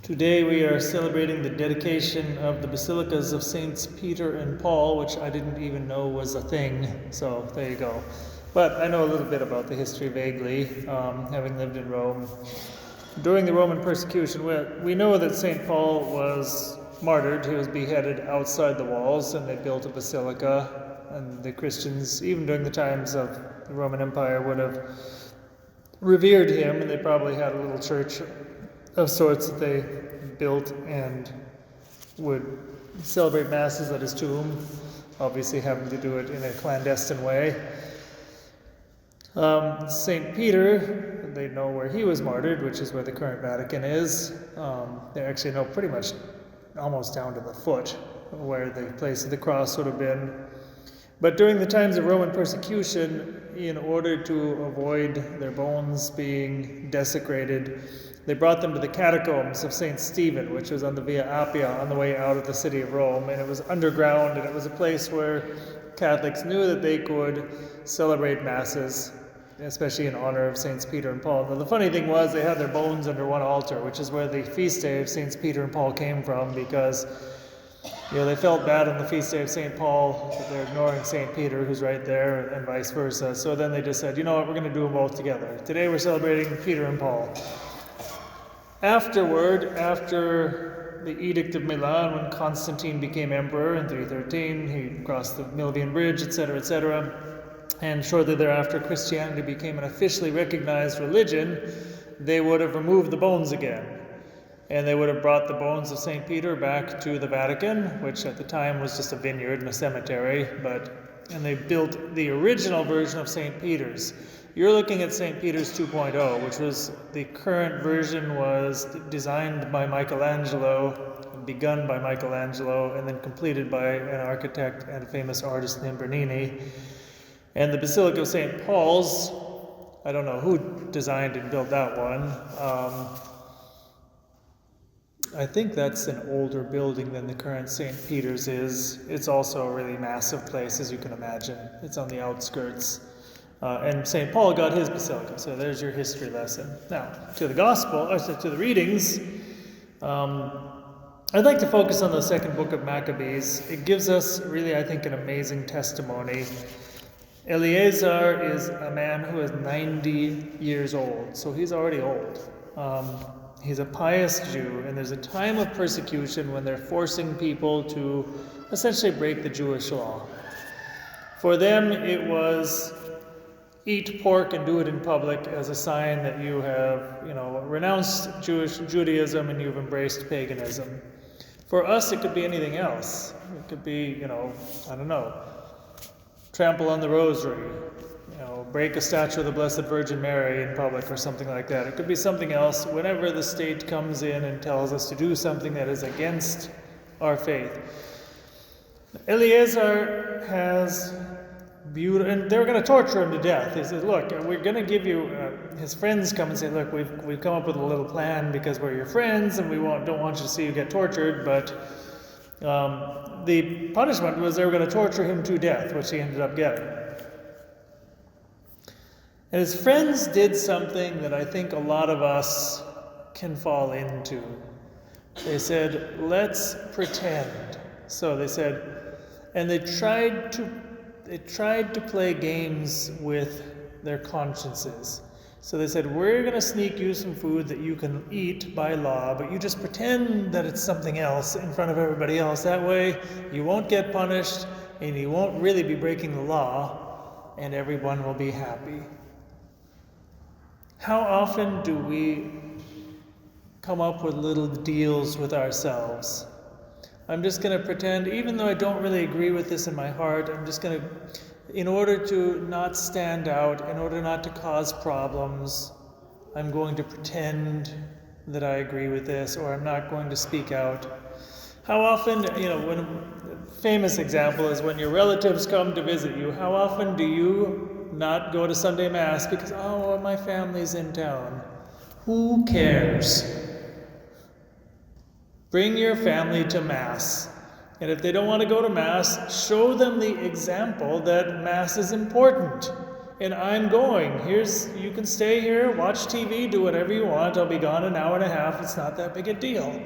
Today we are celebrating the dedication of the basilicas of Saints Peter and Paul, which I didn't even know was a thing, so there you go. But I know a little bit about the history vaguely, having lived in Rome. During the Roman persecution, we know that St. Paul was martyred. He was beheaded outside the walls, and they built a basilica, and the Christians, even during the times of the Roman Empire, would have revered him, and they probably had a little church of sorts that they built and would celebrate masses at his tomb, obviously having to do it in a clandestine way. St. Peter, they know where he was martyred, which is where the current Vatican is. They actually know pretty much almost down to the foot where the place of the cross would have been. But during the times of Roman persecution, in order to avoid their bones being desecrated, they brought them to the catacombs of St. Stephen, which was on the Via Appia on the way out of the city of Rome. And it was underground, and it was a place where Catholics knew that they could celebrate masses, especially in honor of Saints Peter and Paul. Now, the funny thing was they had their bones under one altar, which is where the feast day of Saints Peter and Paul came from, because they felt bad on the feast day of St. Paul that they're ignoring St. Peter, who's right there, and vice versa. So then they just said, you know what, we're going to do them both together. Today we're celebrating Peter and Paul. Afterward, after the Edict of Milan, when Constantine became emperor in 313, he crossed the Milvian Bridge, etc., and shortly thereafter Christianity became an officially recognized religion, they would have removed the bones again. And they would have brought the bones of St. Peter back to the Vatican, which at the time was just a vineyard and a cemetery, and they built the original version of St. Peter's. You're looking at St. Peter's 2.0, which was the current version, was designed by Michelangelo, begun by Michelangelo, and then completed by an architect and a famous artist named Bernini. And the Basilica of St. Paul's, I don't know who designed and built that one. I think that's an older building than the current St. Peter's is. It's also a really massive place, as you can imagine. It's on the outskirts. And St. Paul got his basilica, so there's your history lesson. Now, to the to the readings, I'd like to focus on the second book of Maccabees. It gives us really, I think, an amazing testimony. Eleazar is a man who is 90 years old, so he's already old. He's a pious Jew, and there's a time of persecution when they're forcing people to essentially break the Jewish law. For them, it was eat pork and do it in public as a sign that you have, renounced Judaism and you've embraced paganism. For us, it could be anything else. It could be, trample on the rosary, break a statue of the Blessed Virgin Mary in public or something like that. It could be something else whenever the state comes in and tells us to do something that is against our faith. Eleazar has and they were going to torture him to death. He says, look, we're going to give you, his friends come and say, look, we've come up with a little plan because we're your friends and we don't want you to see you get tortured, but the punishment was they were going to torture him to death, which he ended up getting. And his friends did something that I think a lot of us can fall into. They said, let's pretend. So they said, and they tried to play games with their consciences. So they said, we're going to sneak you some food that you can eat by law, but you just pretend that it's something else in front of everybody else. That way you won't get punished and you won't really be breaking the law, and everyone will be happy. How often do we come up with little deals with ourselves? I'm just going to pretend, even though I don't really agree with this in my heart, I'm just going to, in order to not stand out, in order not to cause problems, I'm going to pretend that I agree with this, or I'm not going to speak out. How often, when a famous example is when your relatives come to visit you, how often do you not go to Sunday Mass because, my family's in town? Who cares? Bring your family to Mass. And if they don't want to go to Mass, show them the example that Mass is important. and I'm going. You can stay here, watch TV, do whatever you want. I'll be gone an hour and a half. It's not that big a deal.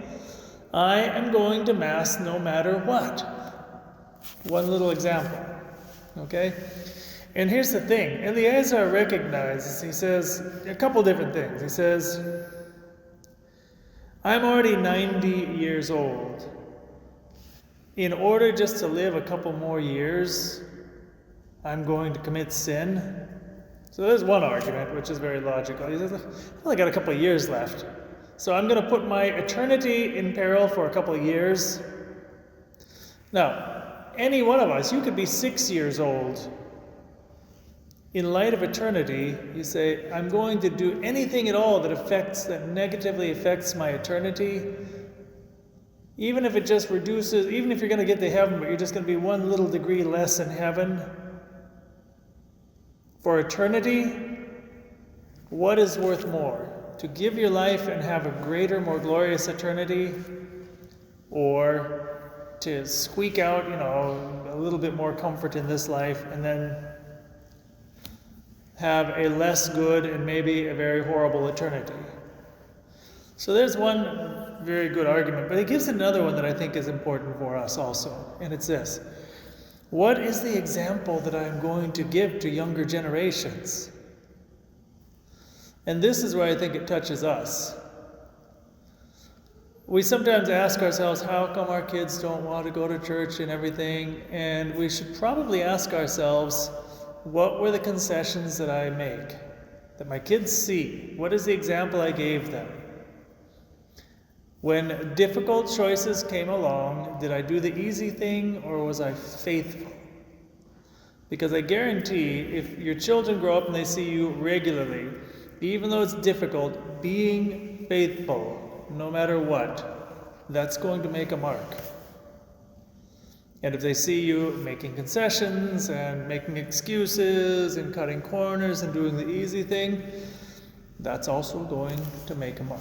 I am going to Mass no matter what. One little example, okay? And here's the thing. Eleazar recognizes, he says a couple different things. He says, I'm already 90 years old. In order just to live a couple more years, I'm going to commit sin. So there's one argument, which is very logical. He says, I've only got a couple of years left. So I'm going to put my eternity in peril for a couple of years. Now, any one of us, you could be 6 years old. In light of eternity, you say, I'm going to do anything at all that negatively affects my eternity. Even if it just reduces, even if you're going to get to heaven, but you're just going to be one little degree less in heaven. For eternity, what is worth more? To give your life and have a greater, more glorious eternity, or to squeak out, a little bit more comfort in this life and then have a less good and maybe a very horrible eternity. So there's one very good argument, but he gives another one that I think is important for us also, and it's this. What is the example that I'm going to give to younger generations? And this is where I think it touches us. We sometimes ask ourselves, how come our kids don't want to go to church and everything? And we should probably ask ourselves, what were the concessions that I make? That my kids see? What is the example I gave them? When difficult choices came along, did I do the easy thing or was I faithful? Because I guarantee if your children grow up and they see you regularly, even though it's difficult, being faithful, no matter what, that's going to make a mark. And if they see you making concessions and making excuses and cutting corners and doing the easy thing, that's also going to make a mark.